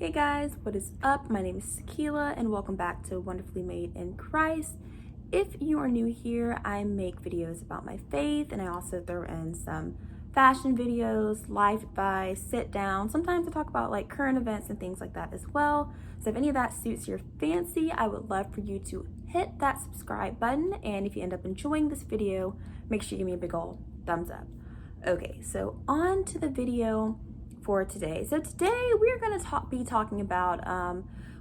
Hey guys, what is up? My name is Sakila and welcome back to Wonderfully Made in Christ. If you are new here, I make videos about my faith and I also throw in some fashion videos, life advice, sit down. Sometimes I talk about like current events and things like that as well. So if any of that suits your fancy, I would love for you to hit that subscribe button. And if you end up enjoying this video, make sure you give me a big ol' thumbs up. Okay, so on to the video for today. So today we're going to be talking about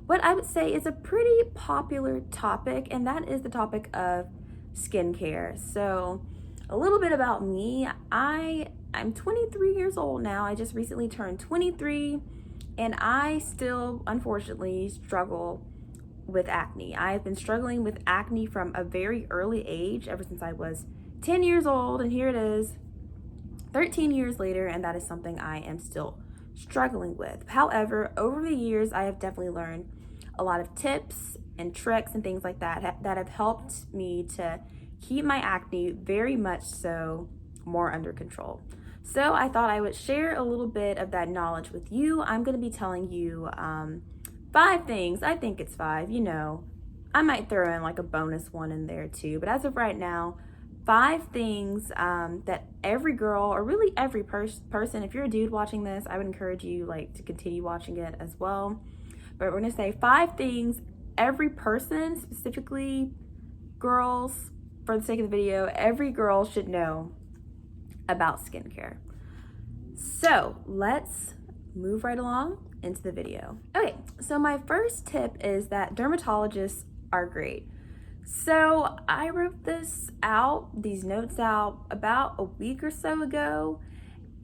what I would say is a pretty popular topic, and that is the topic of skincare. So a little bit about me. I'm 23 years old now. I just recently turned 23 and I still unfortunately struggle with acne. I've been struggling with acne from a very early age, ever since I was 10 years old, and here it is 13 years later, and that is something I am still struggling with. However, over the years, I have definitely learned a lot of tips and tricks and things like that that have helped me to keep my acne very much so more under control. So I thought I would share a little bit of that knowledge with you. I'm going to be telling you 5 things. I think it's 5, I might throw in like a bonus one in there too, but as of right now, 5 things that every girl, or really every person, if you're a dude watching this, I would encourage you to continue watching it as well. But we're gonna say 5 things every person, specifically girls, for the sake of the video, every girl should know about skincare. So let's move right along into the video. Okay, so my first tip is that dermatologists are great. So I wrote these notes out about a week or so ago,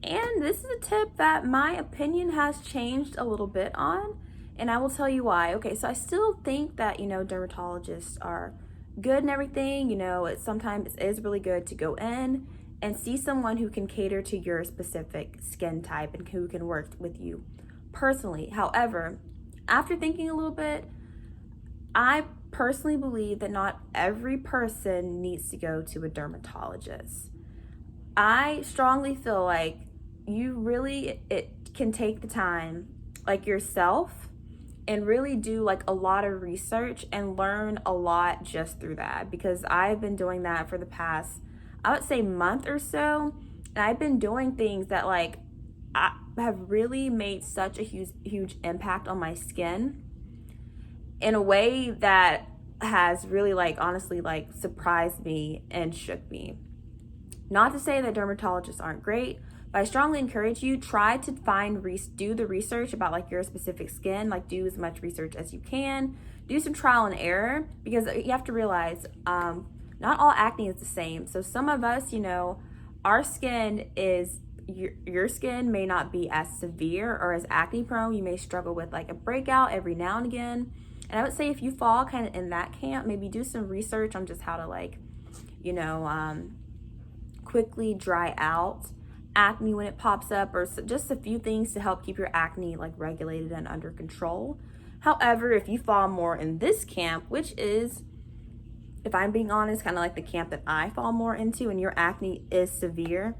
and this is a tip that my opinion has changed a little bit on, and I will tell you why. Okay, so I still think that, dermatologists are good and everything. Sometimes it is really good to go in and see someone who can cater to your specific skin type and who can work with you personally. However, after thinking a little bit, I personally believe that not every person needs to go to a dermatologist. I strongly feel like it can take the time, yourself, and really do a lot of research and learn a lot just through that, because I've been doing that for the past, I would say, month or so, and I've been doing things that I have really made such a huge impact on my skin in a way that has really honestly surprised me and shook me. Not to say that dermatologists aren't great, but I strongly encourage you, try to do the research about your specific skin. Do as much research as you can, do some trial and error, because you have to realize not all acne is the same. So some of us, our skin is, your skin may not be as severe or as acne prone. You may struggle with a breakout every now and again. And I would say if you fall kind of in that camp, maybe do some research on just how to quickly dry out acne when it pops up, or just a few things to help keep your acne regulated and under control. However, if you fall more in this camp, which is, if I'm being honest, kind of the camp that I fall more into, and your acne is severe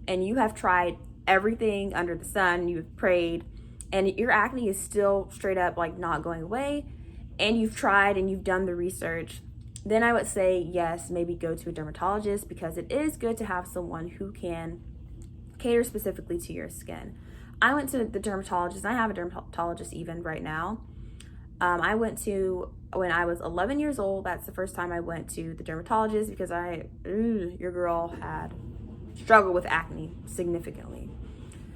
and you have tried everything under the sun, you've prayed, and your acne is still straight up not going away, and you've tried and you've done the research, then I would say yes, maybe go to a dermatologist, because it is good to have someone who can cater specifically to your skin. I went to the dermatologist, and I have a dermatologist even right now. I went to, when I was 11 years old, that's the first time I went to the dermatologist, because your girl had struggled with acne significantly.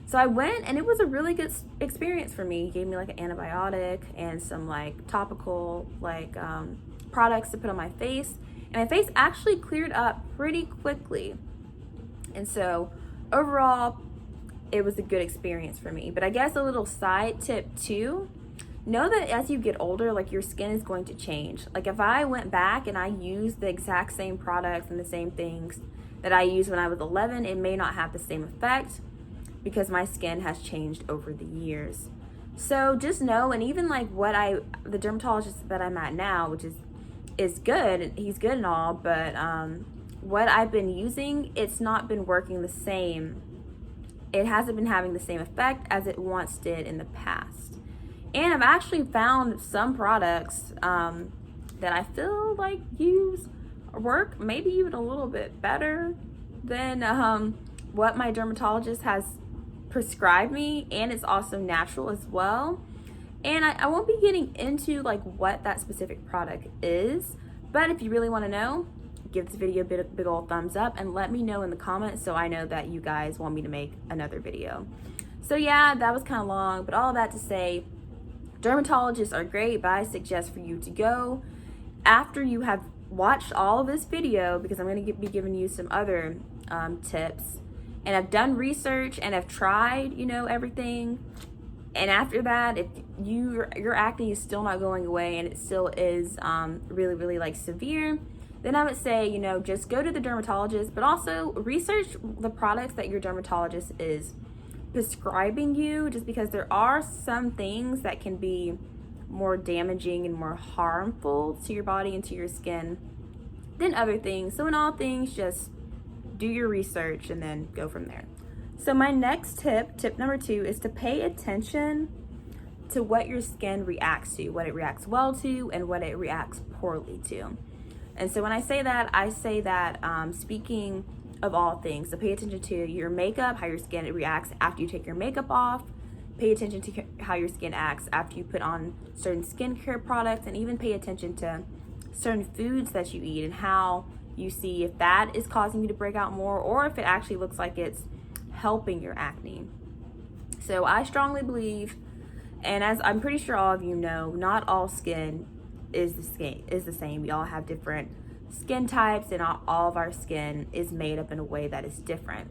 So I went, and it was a really good experience for me. He gave me an antibiotic and some topical products to put on my face, and my face actually cleared up pretty quickly. And so overall, it was a good experience for me. But I guess a little side tip too, know that as you get older, your skin is going to change. If I went back and I used the exact same products and the same things that I used when I was 11, it may not have the same effect, because my skin has changed over the years. So just know, and even the dermatologist that I'm at now, which is good, he's good and all, but what I've been using, it's not been working the same. It hasn't been having the same effect as it once did in the past. And I've actually found some products that I feel like work maybe even a little bit better than what my dermatologist has prescribed me, and it's also natural as well. And I won't be getting into like what that specific product is, but if you really want to know, give this video a big old thumbs up and let me know in the comments so I know that you guys want me to make another video. So yeah, that was kind of long, but all of that to say, dermatologists are great, but I suggest for you to go after you have watched all of this video, because I'm going to be giving you some other tips, and I've done research and I've tried, everything. And after that, if your acne is still not going away and it still is really, really like severe, then I would say, just go to the dermatologist, but also research the products that your dermatologist is prescribing you, just because there are some things that can be more damaging and more harmful to your body and to your skin than other things. So in all things, just do your research and then go from there. So my next tip number 2, is to pay attention to what your skin reacts to, what it reacts well to and what it reacts poorly to. And so when I say that speaking of all things. So pay attention to your makeup, how your skin reacts after you take your makeup off. Pay attention to how your skin acts after you put on certain skincare products, and even pay attention to certain foods that you eat and how you see if that is causing you to break out more or if it actually looks like it's helping your acne. So I strongly believe, and as I'm pretty sure all of you know, not all skin is the same. We all have different skin types, and all of our skin is made up in a way that is different.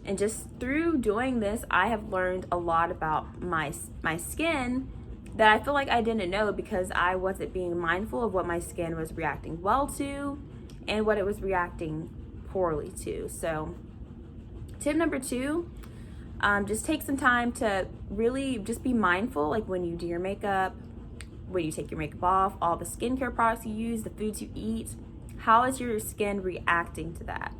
And just through doing this, I have learned a lot about my skin that I feel like I didn't know, because I wasn't being mindful of what my skin was reacting well to and what it was reacting poorly to. So tip number 2, just take some time to really just be mindful, like when you do your makeup, when you take your makeup off, all the skincare products you use, the foods you eat, how is your skin reacting to that?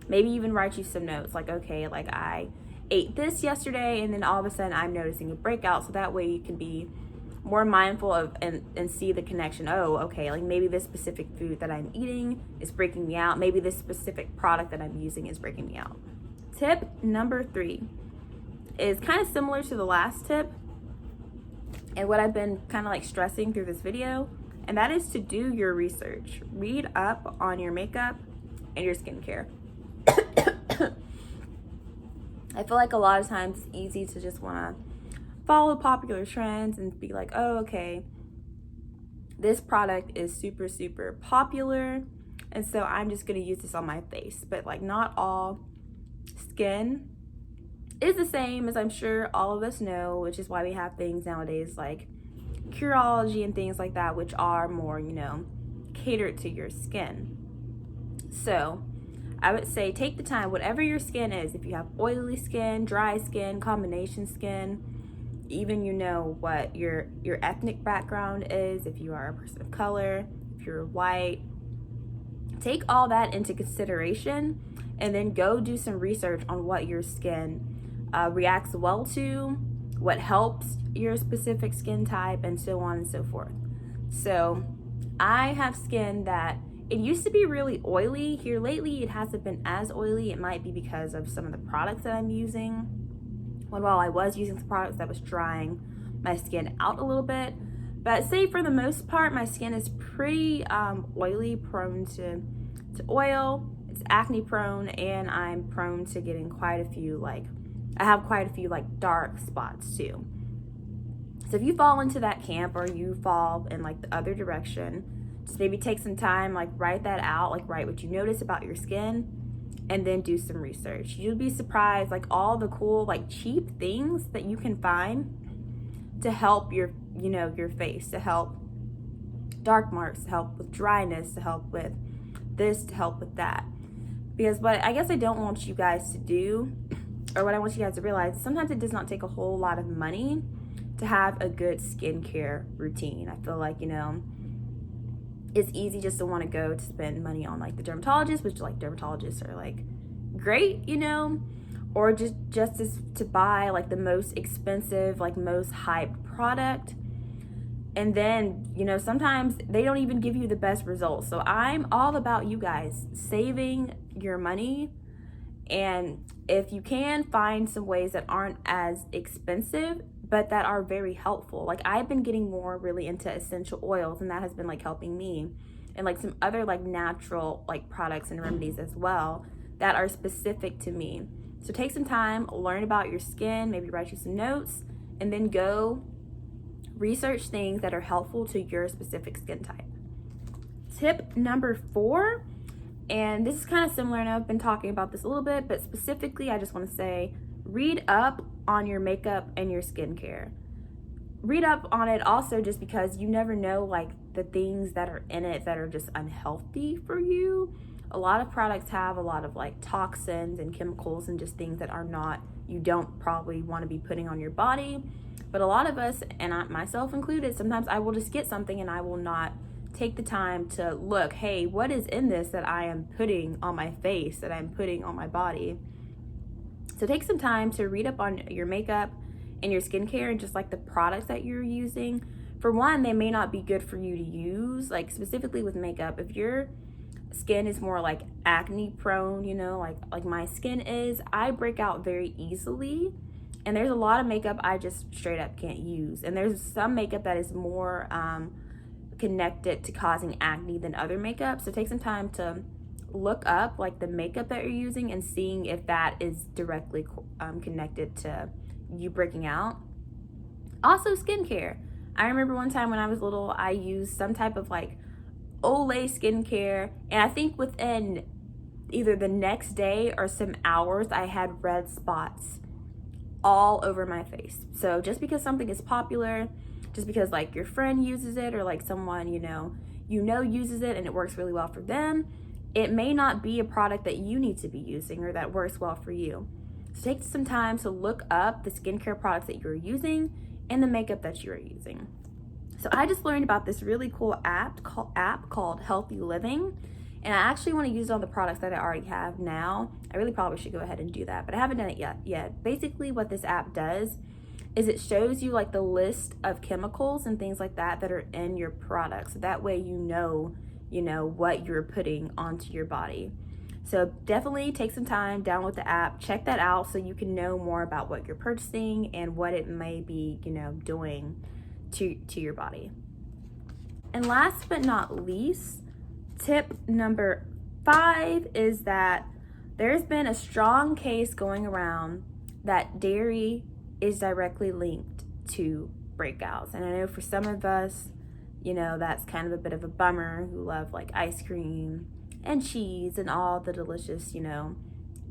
Maybe even write you some notes, like, okay, like I ate this yesterday and then all of a sudden I'm noticing a breakout. So that way you can be more mindful of and see the connection. Oh, okay, like maybe this specific food that I'm eating is breaking me out. Maybe this specific product that I'm using is breaking me out. Tip number 3 is kind of similar to the last tip and what I've been kind of like stressing through this video, and that is to do your research. Read up on your makeup and your skincare. I feel like a lot of times it's easy to just want to follow popular trends and be like, oh, okay, this product is super, super popular, and so I'm just going to use this on my face. But like, not all skin is the same, as I'm sure all of us know, which is why we have things nowadays like Curology and things like that, which are more, catered to your skin. So I would say take the time, whatever your skin is, if you have oily skin, dry skin, combination skin, even what your ethnic background is, if you are a person of color, if you're white, take all that into consideration and then go do some research on what your skin reacts well to, what helps your specific skin type, and so on and so forth. So I have skin that it used to be really oily. Here lately it hasn't been as oily. It might be because of some of the products that I'm using. While I was using some products, that was drying my skin out a little bit. But say for the most part, my skin is pretty oily, prone to oil. It's acne prone, and I'm prone to getting quite a few I have quite a few dark spots too. So if you fall into that camp, or you fall in the other direction, just maybe take some time, write that out, write what you notice about your skin, and then do some research. You'll be surprised, all the cool, cheap things that you can find to help your face, to help dark marks, to help with dryness, to help with this, to help with that. Because what I guess I don't want you guys to do, or what I want you guys to realize, sometimes it does not take a whole lot of money to have a good skincare routine. I feel like, it's easy just to want to go to spend money on the dermatologist, which dermatologists are great, or just to buy the most expensive, most hyped product. And then, you know, sometimes they don't even give you the best results. So I'm all about you guys saving your money. And if you can, find some ways that aren't as expensive, but that are very helpful. Like I've been getting more really into essential oils, and that has been like helping me. And like some other like natural like products and remedies as well that are specific to me. So take some time, learn about your skin, maybe write you some notes, and then go research things that are helpful to your specific skin type. Tip number 4, and this is kind of similar, and I've been talking about this a little bit, but specifically I just want to say, read up on your makeup and your skincare. Read up on it also just because you never know like the things that are in it that are just unhealthy for you. A lot of products have a lot of like toxins and chemicals and just things that are not, you don't probably want to be putting on your body. But a lot of us, and myself included, sometimes I will just get something and I will not take the time to look, hey, what is in this that I am putting on my face, that I'm putting on my body? So take some time to read up on your makeup and your skincare and just like the products that you're using. For one, they may not be good for you to use, like specifically with makeup. If your skin is more like acne prone, you know, like my skin is, I break out very easily. And there's a lot of makeup I just straight up can't use. And there's some makeup that is more connected to causing acne than other makeup. So take some time to look up like the makeup that you're using and seeing if that is directly connected to you breaking out. Also skincare. I remember one time when I was little, I used some type of like Olay skincare, and I think within either the next day or some hours, I had red spots all over my face. So just because something is popular, just because like your friend uses it or like someone you know uses it and it works really well for them, it may not be a product that you need to be using or that works well for you. So take some time to look up the skincare products that you're using and the makeup that you're using. So I just learned about this really cool app called Healthy Living, and I actually want to use it on the products that I already have now. I really probably should go ahead and do that, but I haven't done it yet. Basically what this app does is it shows you like the list of chemicals and things like that are in your products. So that way you know what you're putting onto your body. So definitely take some time, download the app, check that out so you can know more about what you're purchasing and what it may be, doing to your body. And last but not least, tip number 5 is that there's been a strong case going around that dairy is directly linked to breakouts. And I know for some of us, that's kind of a bit of a bummer who love like ice cream and cheese and all the delicious,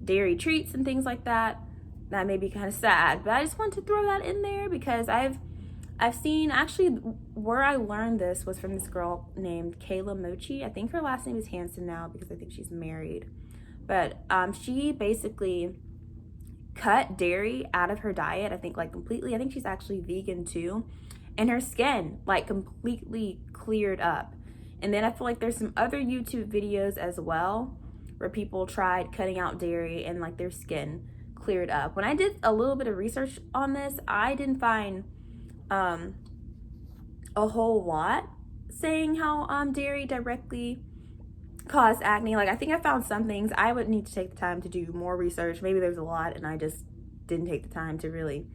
dairy treats and things like that. That may be kind of sad, but I just want to throw that in there because I've seen, actually where I learned this was from this girl named Kayla Mochi. I think her last name is Hansen now because I think she's married. But she basically cut dairy out of her diet, I think like completely. I think she's actually vegan too. And her skin like completely cleared up. And then I feel like there's some other YouTube videos as well where people tried cutting out dairy and like their skin cleared up. When I did a little bit of research on this, I didn't find a whole lot saying how dairy directly caused acne. Like I think I found some things. I would need to take the time to do more research. Maybe there's a lot and I just didn't take the time to really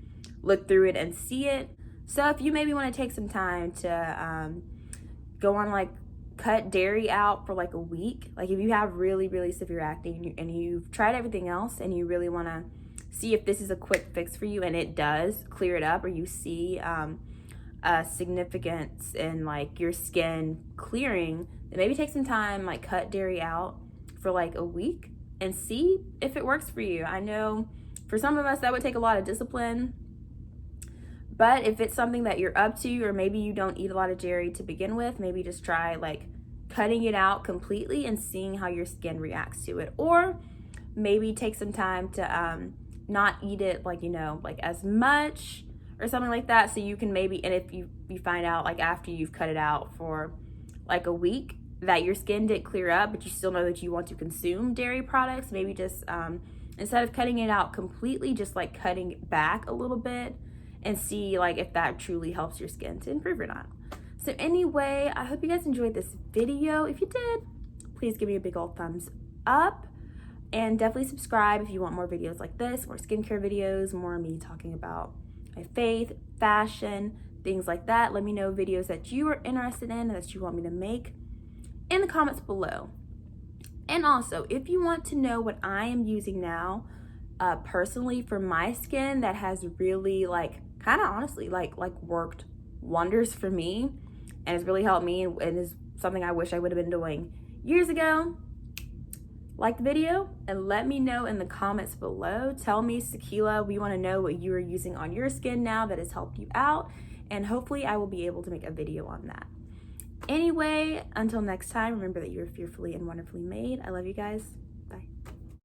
look through it and see it. So if you maybe want to take some time to go on like cut dairy out for like a week, like if you have really, really severe acne and you've tried everything else and you really want to see if this is a quick fix for you and it does clear it up, or you see a significance in like your skin clearing, then maybe take some time, like cut dairy out for like a week and see if it works for you. I know for some of us that would take a lot of discipline, but if it's something that you're up to, or maybe you don't eat a lot of dairy to begin with, maybe just try like cutting it out completely and seeing how your skin reacts to it. Or maybe take some time to not eat it like as much or something like that, so you can maybe, and if you find out like after you've cut it out for like a week that your skin did clear up, but you still know that you want to consume dairy products, maybe just instead of cutting it out completely, just like cutting back a little bit and see like if that truly helps your skin to improve or not. So anyway, I hope you guys enjoyed this video. If you did, please give me a big old thumbs up, and definitely subscribe if you want more videos like this, more skincare videos, more me talking about my faith, fashion, things like that. Let me know videos that you are interested in and that you want me to make in the comments below. And also, if you want to know what I am using now, personally for my skin that has really like kind of honestly like worked wonders for me and has really helped me and is something I wish I would have been doing years ago, like the video and let me know in the comments below. Tell me, Sakila, we want to know what you are using on your skin now that has helped you out, and hopefully I will be able to make a video on that. Anyway, until next time, remember that you are fearfully and wonderfully made. I love you guys.